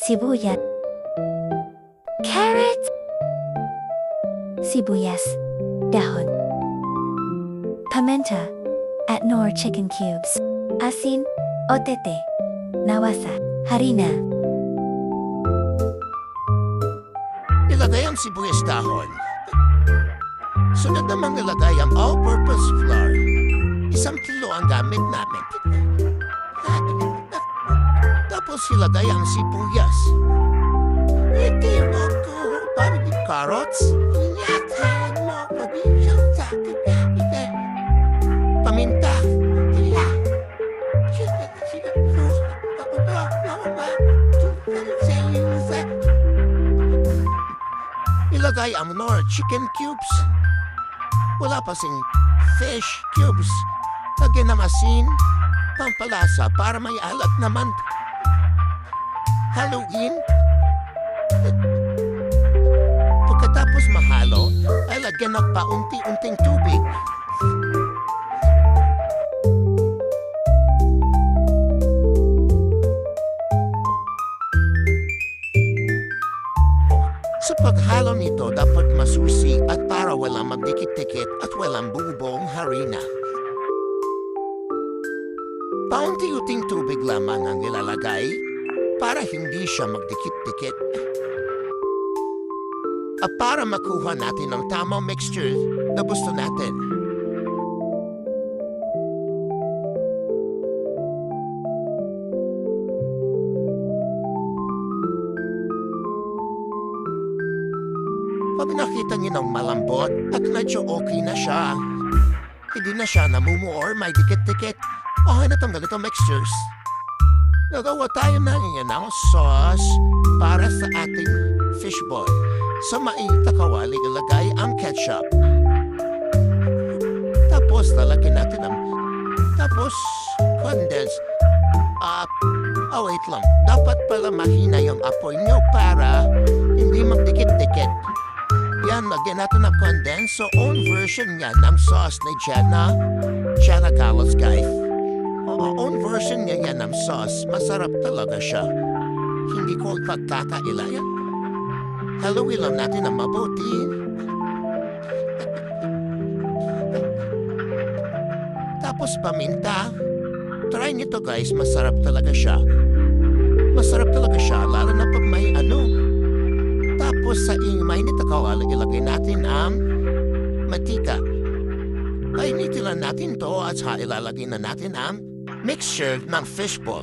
sibuyas, carrot, sibuyas, dahon, pimenta, at nor chicken cubes, asin, otete, nawasa, harina. Ilagay ang sibuyas dahon. Sunod namang ilagay ang all-purpose flour. 1 kilo ang gamit namin. Tapos ilagay ang sibuyas. Hindi mo ko carrots. Paminta. Ilagay ang Knorr chicken cubes. Wala pa sing fish cubes. Lagyan ng asin, pampalasa para may alat naman. Haluin. Pagkatapos mahalo, ay lagyan ng paunti-unting tubig. Sa paghalo nito, dapat masusi at para walang magdikit-dikit at walang buong harina. Paunti-unting tubig lamang ang ilalagay para hindi siya magdikit-dikit. At para makuha natin ang tamang mixture na gusto natin. Pag nakita niyo ng malambot at medyo okay na siya, hindi na siya namumuo or may dikit-dikit, okay na itong ganitong mixtures. Nagawa tayo na ng sauce para sa ating fishball. Sa mainit na kawali, ilagay ang ketchup. Tapos lalagyan natin ang... Tapos, condense. Wait lang. Dapat pala mahina yung apoy nyo para hindi magdikit-dikit. Yan, lagyan natin ng condense. So, own version yan ng sauce ni Jenna Galos, guys. Own version niya yan ng sauce. Masarap talaga siya. Hindi ko pagkakaila yan. Haluin lang natin ng mabuti. Tapos paminta. Try nito, guys. Masarap talaga siya. Masarap talaga siya, lalo na pag may ano. Tapos sa mainit na kawali, ilagay natin ang mantika. Kainitin lang natin to at ilalagay na natin ang mixture ng fishball.